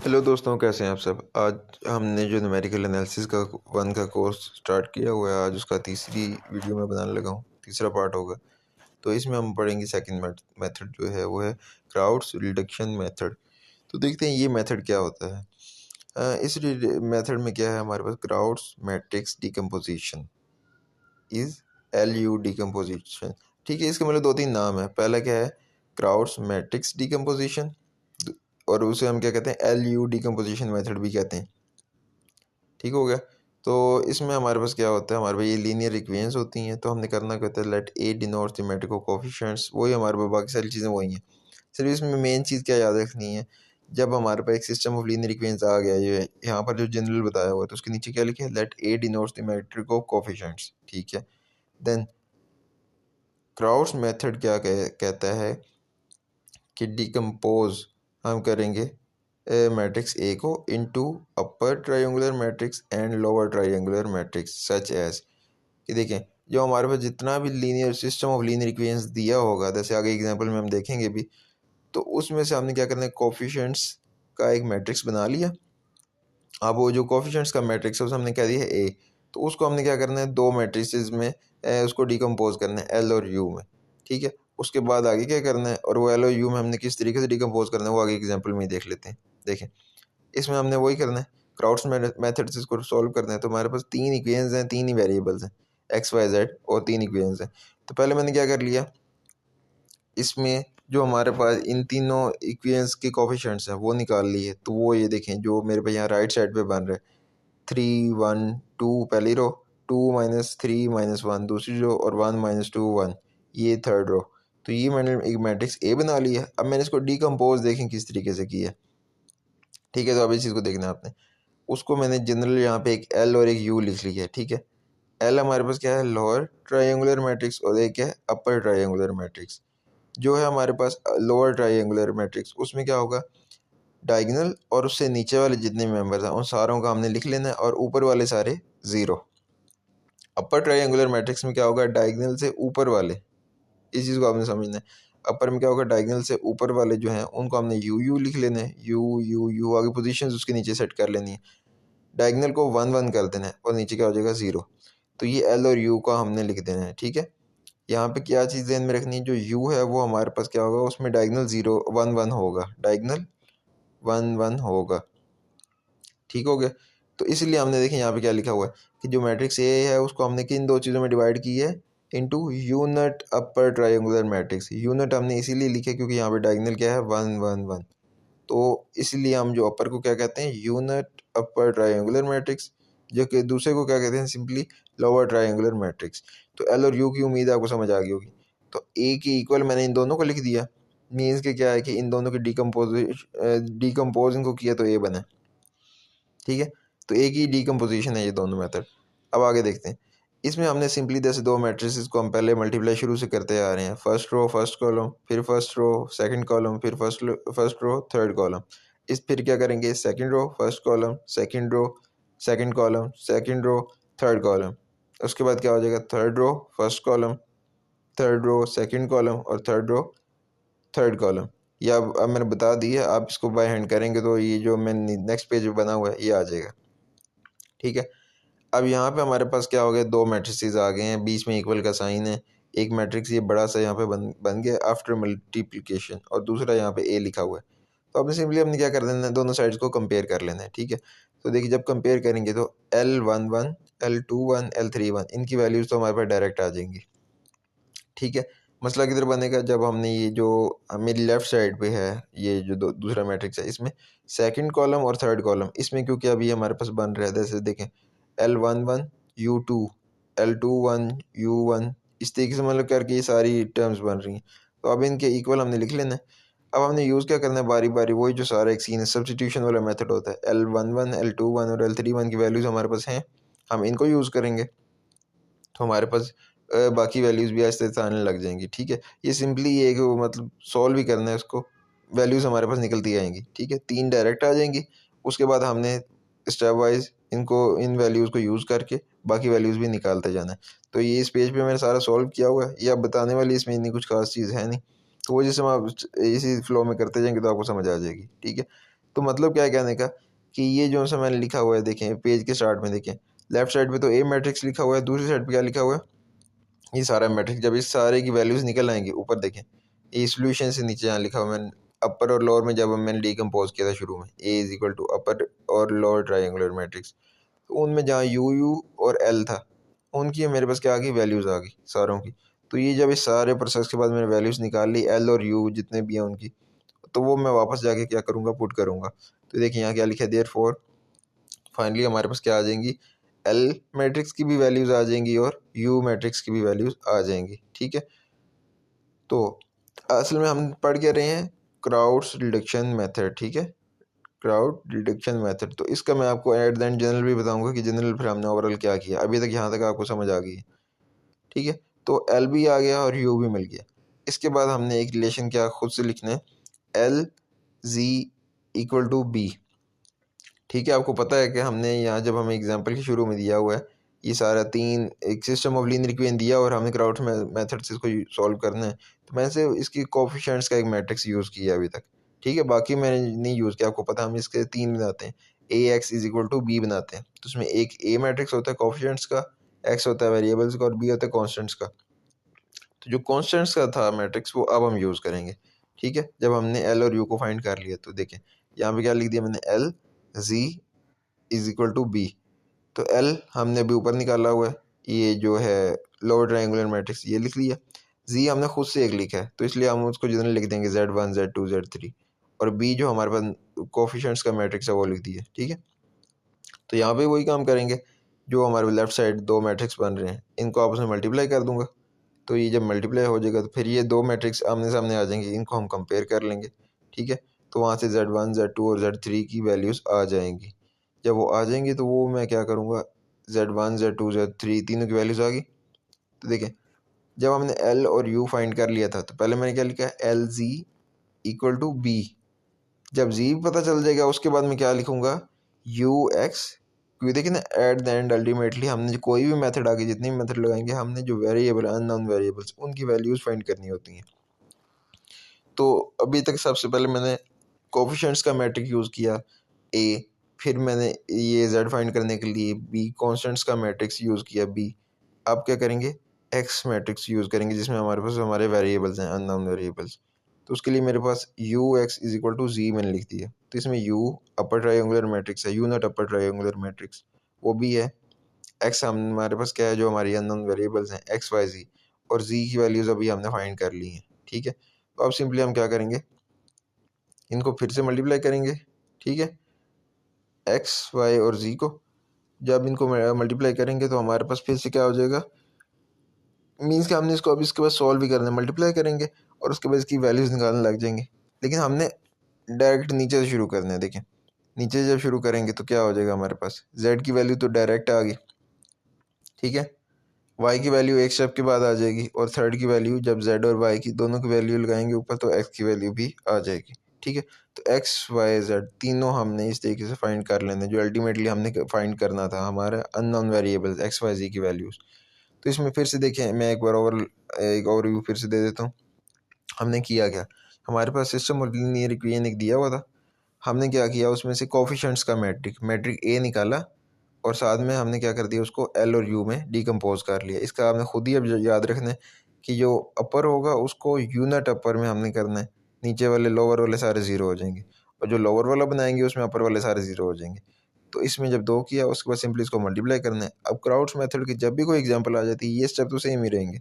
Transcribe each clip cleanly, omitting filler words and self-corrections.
Hello दोस्तों, कैसे हैं आप सब। आज हमने जो न्यूमेरिकल एनालिसिस का 1 का कोर्स स्टार्ट किया हुआ है, आज उसका तीसरी वीडियो में बनाने लगा हूँ, तीसरा पार्ट होगा। तो इसमें हम पढ़ेंगे सेकंड मेथड जो है वो है क्राउड्स रिडक्शन मेथड। तो देखते हैं ये मेथड क्या होता है। इस मेथड में क्या है हमारे पास, Crout's matrix decomposition is LU decomposition. ठीक है, इसके मतलब दो तीन नाम है। पहला क्या है, क्राउड्स मैट्रिक्स डिकम्पोजिशन, और उसे हम क्या कहते हैं, LU डिकम्पोजिशन मेथड भी कहते हैं। ठीक हो गया। तो इसमें हमारे पास क्या होता है, हमारे पास ये लीनियर इक्वेशंस होती हैं। तो हमने करना क्या होता है, let A denotes the matrix of coefficients. वही हमारे पास बाकी सारी चीज़ें वही हैं। सिर्फ इसमें मेन चीज़ क्या याद रखनी है, जब हमारे पास एक सिस्टम ऑफ लीनियर इक्वेशंस आ गया, ये यहाँ पर जो जनरल बताया हुआ है, तो उसके नीचे क्या लिखा है, let A denotes the matrix of coefficients. ठीक है। देन क्राउड्स मेथड क्या कहता है कि डिकम्पोज हम करेंगे मैट्रिक्स ए को into upper triangular matrix and lower triangular matrix such as कि देखें, जो हमारे पास जितना भी linear system of linear equations दिया होगा, जैसे आगे एग्जांपल में हम देखेंगे भी, तो उसमें से हमने क्या करना है, कोफिशिएंट्स का एक मैट्रिक्स बना लिया। अब वो जो कोफिशिएंट्स का मैट्रिक्स है उसे हमने क्या दिया है, ए। तो उसको हमने क्या करना है, दो मैट्रिसेस में उसको डिकम्पोज करना है, एल और यू में। ठीक है। उसके बाद आगे क्या करना है, और वो एल और यू में हमने किस तरीके से डिकम्पोज करना है वो आगे एग्जाम्पल में ही देख लेते हैं। देखें, इसमें हमने वही करना है, क्राउड्स मेथड से इसको सॉल्व करना है। तो हमारे पास तीन इक्वेशंस हैं, तीन ही वेरिएबल्स हैं, एक्स वाई जेड, और तीन इक्वेशंस हैं। तो पहले मैंने क्या कर लिया, इसमें जो हमारे पास इन तीनों इक्वेशंस के कोफिशिएंट्स हैं वो निकाल लिए। तो वो ये देखें, जो मेरे पास यहाँ राइट साइड पे बन रहा है, 3 1 2 पहली रो, 2 - 3 - 1 दूसरी रो, और 1 - 2 1, ये थर्ड रो। तो ये मैंने एक मैट्रिक्स ए बना लिया। अब मैंने इसको डिकम्पोज देखें किस तरीके से किया। ठीक है, तो अब इस चीज़ को देखना है आपने। उसको मैंने जनरल यहाँ पे एक एल और एक यू लिख लिया है। ठीक है। एल हमारे पास क्या है, लोअर ट्रायंगुलर मैट्रिक्स, और एक है अपर ट्रायंगुलर मैट्रिक्स। जो है हमारे पास लोअर ट्रायंगुलर मैट्रिक्स, उसमें क्या होगा, डायगोनल और उससे नीचे वाले जितने मेंबर्स हैं उन सारों का हमने लिख लेना है, और ऊपर वाले सारे ज़ीरो। अपर ट्रायंगुलर मैट्रिक्स में क्या होगा, डायगोनल से ऊपर वाले, इस चीज़ को आपने समझना है। अपर में क्या होगा, डायगोनल से ऊपर वाले जो हैं उनको हमने यू यू लिख लेना है, यू यू यू, आगे पोजीशंस उसके नीचे सेट कर लेनी है। डायगोनल को 1 1 कर देना है, और नीचे क्या हो जाएगा, ज़ीरो। तो ये एल और यू का हमने लिख देना है। ठीक है। यहाँ पे क्या चीज़ ध्यान में रखनी है, जो यू है वो हमारे पास क्या होगा, उसमें डायगोनल 0 1 1 होगा, डायगोनल 1 1 होगा। ठीक हो गया। तो इसलिए हमने देखें यहाँ पे क्या लिखा हुआ है कि जो मैट्रिक्स ए है उसको हमने किन दो चीज़ों में डिवाइड की है, इनटू यूनिट अपर ट्रायंगुलर मैट्रिक्स। यूनिट हमने इसीलिए लिखा है क्योंकि यहाँ पे डायगोनल क्या है, 1 1 1। तो इसलिए हम जो अपर को क्या कहते हैं, यूनिट अपर ट्रायंगुलर मैट्रिक्स, जो कि दूसरे को क्या कहते हैं, सिंपली लोअर ट्रायंगुलर मैट्रिक्स। तो एल और यू की उम्मीद आपको समझ आ गई होगी। तो ए की इक्वल मैंने इन दोनों को लिख दिया, मीन्स के क्या है कि इन दोनों की डिकम्पोज इनको किया तो ए बना। ठीक है। तो एक ही डिकम्पोजिशन है ये दोनों मेथड। अब आगे देखते हैं। इसमें हमने सिंपली जैसे दो मैट्रिसेस को हम पहले मल्टीप्लाई शुरू से करते आ रहे हैं, फर्स्ट रो फर्स्ट कॉलम, फिर फर्स्ट रो सेकंड कॉलम, फिर फर्स्ट रो थर्ड कॉलम। इस फिर क्या करेंगे, second row first column, second row second column, second row third column. उसके बाद क्या हो जाएगा, third row first column, third row second column, और थर्ड रो थर्ड कॉलम। ये अब मैंने बता दी है, आप इसको बाय हैंड करेंगे तो ये जो मैंने नेक्स्ट पेज बना हुआ है ये आ जाएगा। ठीक है। अब यहाँ पे हमारे पास क्या हो गया, दो मैट्रिसेस आ गए हैं, बीच में इक्वल का साइन है। एक मैट्रिक्स ये बड़ा सा यहाँ पे बन गया आफ्टर मल्टीप्लिकेशन, और दूसरा यहाँ पे ए लिखा हुआ है। तो अब सिंपली हमने क्या कर देना है, दोनों साइड्स को कंपेयर कर लेना है। ठीक है। तो देखिए, जब कंपेयर करेंगे तो L11 L21 L31 इनकी वैल्यूज़ तो हमारे पास डायरेक्ट आ जाएंगी। ठीक है। मसला किधर बनेगा, जब हमने ये जो मेरी लेफ़्ट साइड पे है, ये जो दूसरा मैट्रिक्स है, इसमें सेकंड कॉलम और थर्ड कॉलम, इसमें क्योंकि अभी हमारे पास बन रहा है, जैसे देखें L11 U2 L21 U1, इस तरीके से मतलब करके ये सारी टर्म्स बन रही हैं। तो अब इनके इक्वल हमने लिख लेना है। अब हमने यूज़ क्या करना है, बारी बारी वही जो सारा एक सीन है, सब्स्टिट्यूशन वाला मेथड होता है। L11 L21 और L31 की वैल्यूज़ हमारे पास हैं, हम इनको यूज़ करेंगे, तो हमारे पास बाकी वैल्यूज़ भी आहिस्ते आहिस्ते आने लग जाएंगी। ठीक है। ये सिंपली ये है कि वो मतलब सॉल्व ही करना है उसको, वैल्यूज़ हमारे पास निकलती आएंगी। ठीक है। तीन डायरेक्ट आ जाएंगी। उसके बाद हमने स्टेप वाइज इनको, इन वैल्यूज़ को यूज़ करके बाकी वैल्यूज़ भी निकालते जाना है। तो ये इस पेज पे मैंने सारा सॉल्व किया हुआ है। ये अब बताने वाली इसमें इतनी कुछ खास चीज़ है नहीं, तो वो जैसे हम आप इसी फ्लो में करते जाएंगे तो आपको समझ आ जाएगी। ठीक है। तो मतलब क्या है कहने का कि ये जो सा मैंने लिखा हुआ है, देखें पेज के स्टार्ट में देखें लेफ्ट साइड पे तो ए मैट्रिक्स लिखा हुआ है, दूसरी साइड पे क्या लिखा हुआ है, ये सारा मैट्रिक्स। जब इस सारे की वैल्यूज़ निकल आएंगी ऊपर देखें, ये सॉल्यूशन से नीचे यहाँ लिखा हुआ मैंने अपर और लोअर में, जब मैंने डिकम्पोज किया था शुरू में, ए इज इक्वल टू अपर और लोअर ट्राइंगुलर मैट्रिक्स, तो उनमें जहाँ यू यू और एल था उनकी मेरे पास क्या आ गई, वैल्यूज़ आ गई सारों की। तो ये जब इस सारे प्रोसेस के बाद मैंने वैल्यूज़ निकाल ली एल और यू जितने भी हैं उनकी, तो वो मैं वापस जाके क्या करूँगा, पुट करूँगा। तो देखिए यहाँ क्या लिखा है, देयरफॉर फाइनली हमारे पास क्या आ जाएंगी, एल मैट्रिक्स की भी वैल्यूज़ आ जाएंगी और यू मैट्रिक्स की भी वैल्यूज़ आ जाएंगी। ठीक है, तो असल में हम पढ़ के रहे हैं क्राउड्स रिडक्शन मेथड। ठीक है, क्राउड रिडक्शन मेथड, तो इसका मैं आपको एट द एंड जनरल भी बताऊंगा कि जनरल फिर हमने ओवरऑल क्या किया। अभी तक यहाँ तक आपको समझ आ गई है। ठीक है, तो एल भी आ गया और यू भी मिल गया। इसके बाद हमने एक रिलेशन क्या खुद से लिखना है, L G equal to B. ठीक है, आपको पता है कि हमने यहाँ जब हमें एग्जाम्पल के शुरू में दिया हुआ है ये सारा तीन एक सिस्टम ऑफ लीनियर इक्वेशन दिया और हमने क्राउड्स मेथड से इसको सॉल्व करना है, तो मैंने से इसकी कोफिशिएंट्स का एक मैट्रिक्स यूज़ किया अभी तक। ठीक है, बाकी मैंने नहीं यूज़ किया, आपको पता हम इसके तीन बनाते हैं, A X is equal to B बनाते हैं। तो उसमें एक ए मैट्रिक्स होता है कोफिशिएंट्स का, एक्स होता है वेरिएबल्स का और बी होता है कॉन्स्टेंट्स का। तो जो कॉन्स्टेंट्स का था मैट्रिक्स वो अब हम यूज़ करेंगे। ठीक है, जब हमने एल और यू को फाइंड कर लिया तो देखें यहाँ पे क्या लिख दिया मैंने, L G is equal to B. तो एल हमने अभी ऊपर निकाला हुआ है, ये जो है लोअर ट्रायंगुलर मैट्रिक्स ये लिख लिया। जी हमने खुद से एक लिखा है तो इसलिए हम उसको जनरल लिख देंगे Z1 Z2 Z3, और बी जो हमारे पास कोफिशिएंट्स का मैट्रिक्स है वो लिख दिया। ठीक है, तो यहाँ पे वही काम करेंगे, जो हमारे लेफ्ट साइड दो मैट्रिक्स बन रहे हैं इनको आपस में मल्टीप्लाई कर दूंगा। तो ये जब मल्टीप्लाई हो जाएगा तो फिर ये दो मैट्रिक्स आमने सामने आ जाएंगे, इनको हम कंपेयर कर लेंगे। ठीक है, तो वहाँ से Z1 Z2 और Z3 की वैल्यूज़ आ जाएंगी। जब वो आ जाएंगी तो वो मैं क्या करूँगा, Z1 Z2 Z3 तीनों की वैल्यूज़ आ गई। तो देखें जब हमने L और U फाइंड कर लिया था तो पहले मैंने क्या लिखा, L G equal to B. जब जी पता चल जाएगा उसके बाद मैं क्या लिखूँगा, यू एक्स, क्योंकि देखिए ना एट द एंड अल्टीमेटली हमने जो कोई भी मेथड आगे जितनी भी मेथड लगाएंगे हमने जो वेरिएबल अननोन वेरिएबल्स उनकी वैल्यूज़ फाइंड करनी होती हैं। तो अभी तक सबसे पहले मैंने कोफिशिएंट्स का मैट्रिक यूज़ किया ए, फिर मैंने ये जेड फाइंड करने के लिए बी कॉन्स्टेंट्स का मैट्रिक्स यूज़ किया बी। अब क्या करेंगे, एक्स मैट्रिक्स यूज़ करेंगे जिसमें हमारे पास हमारे वेरिएबल्स हैं अननोन वेरिएबल्स। तो उसके लिए मेरे पास U X is equal to G मैंने लिख दिया। तो इसमें यू अपर ट्रायंगुलर मैट्रिक्स है, U not upper triangular matrix वो भी है। एक्स हमारे पास क्या है, जो हमारी अननोन वेरिएबल्स हैं एक्स वाई जी, और जी की वैल्यूज़ अभी हमने फाइंड कर ली हैं। ठीक है, तो अब सिंपली हम क्या करेंगे, इनको फिर से मल्टीप्लाई करेंगे। ठीक है, एक्स वाई और जी को जब इनको मल्टीप्लाई करेंगे तो हमारे पास फिर से क्या हो जाएगा, मीन्स कि हमने इसको अब इसके बाद सॉल्व भी करना है, मल्टीप्लाई करेंगे और उसके बाद इसकी वैल्यूज़ निकालने लग जाएंगे। लेकिन हमने डायरेक्ट नीचे से शुरू करना है। देखें नीचे से जब शुरू करेंगे तो क्या हो जाएगा, हमारे पास z की वैल्यू तो डायरेक्ट आ गई। ठीक है, y की वैल्यू एक स्टेप के बाद आ जाएगी, और थर्ड की वैल्यू जब z और y की दोनों की वैल्यू लगाएंगे ऊपर तो x की वैल्यू भी आ जाएगी। ठीक है, तो x y z तीनों हमने इस तरीके से फाइंड कर लेने जो अल्टीमेटली हमने फाइंड करना था हमारे unknown variables x y z की वैल्यूज़। तो इसमें फिर से देखें, मैं एक बार एक ओवरव्यू फिर से दे देता हूँ। हमने किया क्या, हमारे पास सिस्टम ऑफ लीनियर इक्वेशन एक दिया हुआ था, हमने क्या किया उसमें से कोफिशिएंट्स का मैट्रिक ए निकाला और साथ में हमने क्या कर दिया उसको एल और यू में डिकम्पोज कर लिया। इसका आपने खुद ही अब याद रखना है कि जो अपर होगा उसको यूनिट अपर में हमने करना है, नीचे वाले लोअर वाले सारे ज़ीरो हो जाएंगे, और जो लोअर वाला बनाएंगे उसमें अपर वाले सारे ज़ीरो हो जाएंगे। तो इसमें जब दो किया उसके बाद सिंपली इसको मल्टीप्लाई करना है। अब क्राउड्स मेथड की जब भी कोई एग्जांपल आ जाती है ये स्टेप तो सेम ही रहेंगे,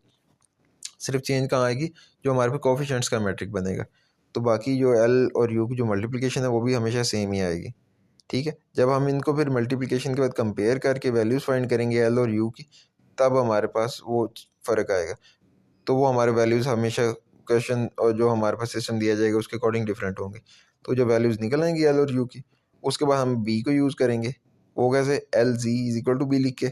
सिर्फ चेंज कहाँ आएगी, जो हमारे पास कोफिशिएंट्स का मैट्रिक बनेगा। तो बाकी जो एल और यू की जो मल्टीप्लिकेशन है वो भी हमेशा सेम ही आएगी। ठीक है, जब हम इनको फिर मल्टीप्लिकेशन के बाद कंपेयर करके वैल्यूज़ फाइंड करेंगे एल और यू की, तब हमारे पास वो फ़र्क आएगा। तो वो हमारे वैल्यूज़ हमेशा क्वेश्चन और जो हमारे पास सिस्टम दिया जाएगा उसके अकॉर्डिंग डिफरेंट होंगे। तो जो वैल्यूज़ निकल आएंगी एल और यू की, उसके बाद हम बी को यूज़ करेंगे, वो कैसे, L G is equal to B लिख के।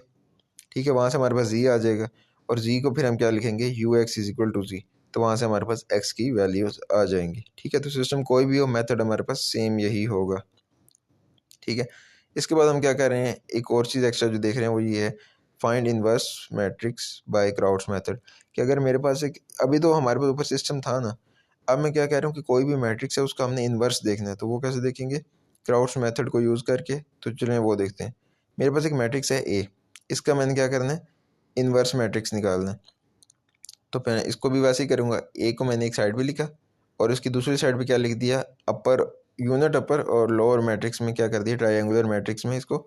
ठीक है, वहाँ से हमारे पास जी आ जाएगा, और जी को फिर हम क्या लिखेंगे, U X is equal to G. तो वहाँ से हमारे पास एक्स की वैल्यूज़ आ जाएंगी। ठीक है, तो सिस्टम कोई भी हो मेथड हमारे पास सेम यही होगा। ठीक है, इसके बाद हम क्या कर रहे हैं, एक और चीज़ एक्स्ट्रा जो देख रहे हैं वो ये है, find inverse matrix bye crowds method. कि अगर मेरे पास एक, अभी तो हमारे पास ऊपर सिस्टम था ना, अब मैं क्या कह रहा हूँ कि कोई भी मैट्रिक्स है उसका हमने इन्वर्स देखना है। तो वो कैसे देखेंगे, क्राउड्स मेथड को यूज़ करके। तो चलें वो देखते हैं। मेरे पास एक मैट्रिक्स है ए, इसका मैंने क्या करना है, इन्वर्स मैट्रिक्स निकालना है। तो मैं इसको भी वैसे ही करूँगा, ए को मैंने एक साइड पे लिखा और इसकी दूसरी साइड पे क्या लिख दिया, अपर यूनिट अपर और लोअर मैट्रिक्स में क्या कर दिया, ट्रायंगुलर मैट्रिक्स में इसको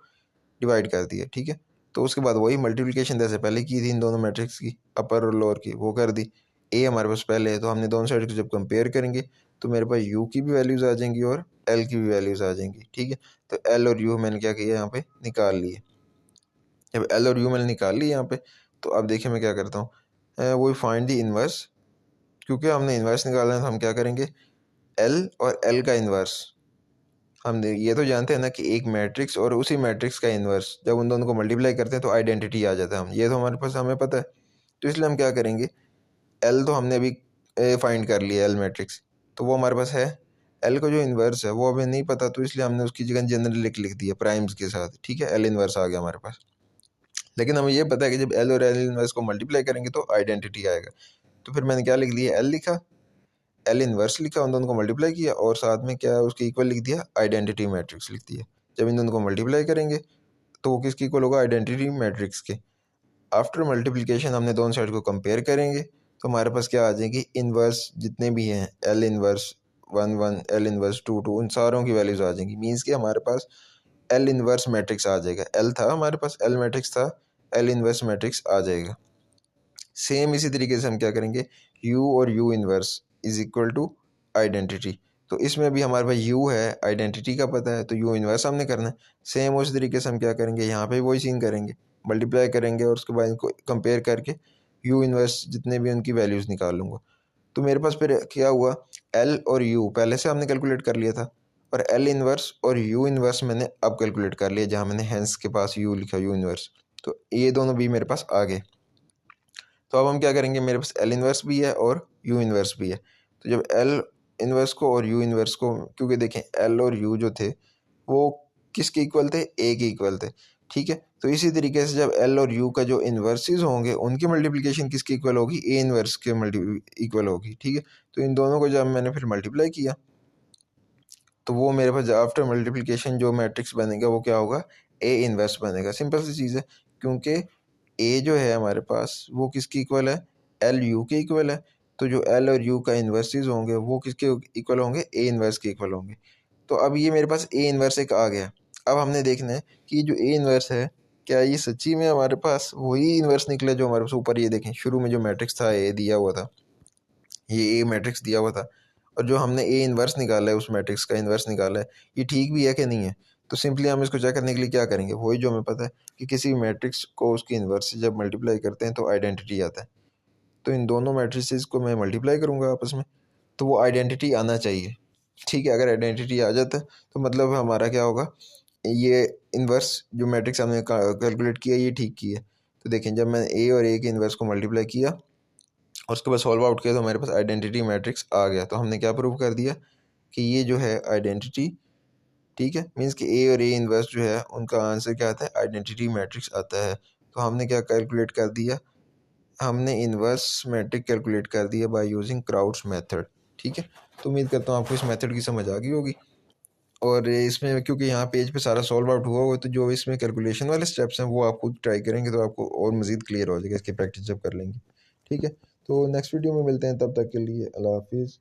डिवाइड कर दिया। ठीक है, तो उसके बाद वही मल्टीप्लिकेशन जैसे पहले की थी इन दोनों मैट्रिक्स की, अपर और लोअर की, वो कर दी। ए हमारे पास पहले है तो हमने दोनों साइड को जब कंपेयर करेंगे तो मेरे पास यू की भी वैल्यूज़ आ जाएंगी और एल की भी वैल्यूज़ आ जाएंगी। ठीक है, तो एल और यू मैंने क्या किया, यहाँ पे निकाल लिए। जब एल और यू मैंने निकाल ली यहाँ पे, तो अब देखिए मैं क्या करता हूँ, वो फाइंड दी इन्वर्स। क्योंकि हमने इन्वर्स निकालना है तो हम क्या करेंगे, एल और एल का इन्वर्स। हम ये तो जानते हैं ना कि एक मैट्रिक्स और उसी मैट्रिक्स का इन्वर्स जब उन दोनों को मल्टीप्लाई करते हैं तो आइडेंटिटी आ जाता है, हम ये तो हमारे पास हमें पता है। तो इसलिए हम क्या करेंगे, एल तो हमने अभी फाइंड कर लिया, एल मैट्रिक्स तो वो हमारे पास है। एल का जो इन्वर्स है वो हमें नहीं पता, तो इसलिए हमने उसकी जगह जनरल लिख दिया प्राइम्स के साथ। ठीक है, एल इन्वर्स आ गया हमारे पास। लेकिन हमें ये पता है कि जब एल और एल इन्वर्स को मल्टीप्लाई करेंगे तो आइडेंटिटी आएगा। तो फिर मैंने क्या लिख लिया, एल लिखा, एल इन्वर्स लिखा, उन दोनों को मल्टीप्लाई किया और साथ में क्या उसके इक्वल लिख दिया, आइडेंटिटी मैट्रिक्स लिख दिया। जब इन दोनों को मल्टीप्लाई करेंगे तो वो किसके इक्वल होगा, आइडेंटिटी मैट्रिक्स के। आफ्टर मल्टीप्लिकेशन हमने दोनों साइड को कंपेयर करेंगे तो हमारे पास क्या आ जाएगी, इन्वर्स जितने भी हैं, एल इन्वर्स 1 1, एल इन्वर्स 2 2, उन सारों की वैल्यूज आ जाएंगी। मीन्स कि हमारे पास एल इन्वर्स मैट्रिक्स आ जाएगा। एल था हमारे पास, एल मैट्रिक्स था, एल इन्वर्स मैट्रिक्स आ जाएगा। सेम इसी तरीके से हम क्या करेंगे, u और u inverse is equal to identity. तो इसमें भी हमारे पास u है, आइडेंटिटी का पता है, तो u इन्वर्स हमने करना है। सेम उसी तरीके से हम क्या करेंगे, यहाँ पे वही सीन करेंगे, मल्टीप्लाई करेंगे और उसके बाद इनको कंपेयर करके u इन्वर्स जितने भी उनकी वैल्यूज़ निकाल लूँगा। तो मेरे पास फिर क्या हुआ, l और u पहले से हमने कैलकुलेट कर लिया था और l इन्वर्स और u इन्वर्स मैंने अब कैलकुलेट कर लिया, जहाँ मैंने हैंस के पास u लिखा, u इन्वर्स। तो ये दोनों भी मेरे पास आ गए। तो अब हम क्या करेंगे, मेरे पास एल इन्वर्स भी है और यू इन्वर्स भी है। तो जब एल इन्वर्स को और यू इन्वर्स को, क्योंकि देखें एल और यू जो थे वो किसके इक्वल थे, ए के इक्वल थे। ठीक है, तो इसी तरीके से जब एल और यू का जो इन्वर्सेस होंगे उनकी मल्टीप्लिकेशन किसके इक्वल होगी, ए इन्वर्स के इक्वल होगी। ठीक है, तो इन दोनों को जब मैंने फिर मल्टीप्लाई किया तो वो मेरे पास आफ्टर मल्टीप्लिकेशन जो मैट्रिक्स बनेगा वो क्या होगा, ए इन्वर्स बनेगा। सिंपल सी चीज़ है, क्योंकि ए जो है हमारे पास वो किसकी इक्वल है, एल यू के इक्वल है। तो जो एल और यू का इन्वर्सेस होंगे वो किसके इक्वल होंगे, ए इन्वर्स के इक्वल होंगे। तो अब ये मेरे पास ए इन्वर्स एक आ गया। अब हमने देखना है कि जो ए इन्वर्स है क्या ये सच्ची में हमारे पास वही इन्वर्स निकला जो हमारे पास ऊपर, ये देखें शुरू में जो मैट्रिक्स था ए दिया हुआ था, ये ए मैट्रिक्स दिया हुआ था और जो हमने ए इन्वर्स निकाला है, उस मैट्रिक्स का इन्वर्स निकाला है, ये ठीक भी है कि नहीं है। तो सिंपली हम इसको चेक करने के लिए क्या करेंगे, वही जो हमें पता है कि किसी भी मैट्रिक्स को उसकी इन्वर्स से जब मल्टीप्लाई करते हैं तो आइडेंटिटी आता है। तो इन दोनों मैट्रिसेस को मैं मल्टीप्लाई करूँगा आपस में, तो वो आइडेंटिटी आना चाहिए। ठीक है, अगर आइडेंटिटी आ जाता है तो मतलब हमारा क्या होगा, ये इन्वर्स जो मैट्रिक्स हमने कैलकुलेट किया ये ठीक की है। तो देखें जब मैंने ए और ए के इन्वर्स को मल्टीप्लाई किया और उसके बाद सॉल्व आउट किया तो हमारे पास आइडेंटिटी मैट्रिक्स आ गया। तो हमने क्या प्रूव कर दिया कि ये जो है आइडेंटिटी, ठीक है, मीन्स कि ए और ए इन्वर्स जो है उनका आंसर क्या आता है, आइडेंटिटी मैट्रिक्स आता है। तो हमने क्या कैलकुलेट कर दिया, हमने इन्वर्स मैट्रिक कैलकुलेट कर दिया बाय यूजिंग क्राउड्स मेथड। ठीक है, तो उम्मीद करता हूँ आपको इस मेथड की समझ आ गई होगी। और इसमें क्योंकि यहाँ पेज पे सारा सॉल्व आउट हुआ हुआ है तो जो इसमें कैलकुलेशन वाले स्टेप्स हैं वो आप खुद ट्राई करेंगे तो आपको और मज़ीद क्लियर हो जाएगा इसकी प्रैक्टिस जब कर लेंगे। ठीक है, तो नेक्स्ट वीडियो में मिलते हैं, तब तक के लिए अल्लाह हाफिज़।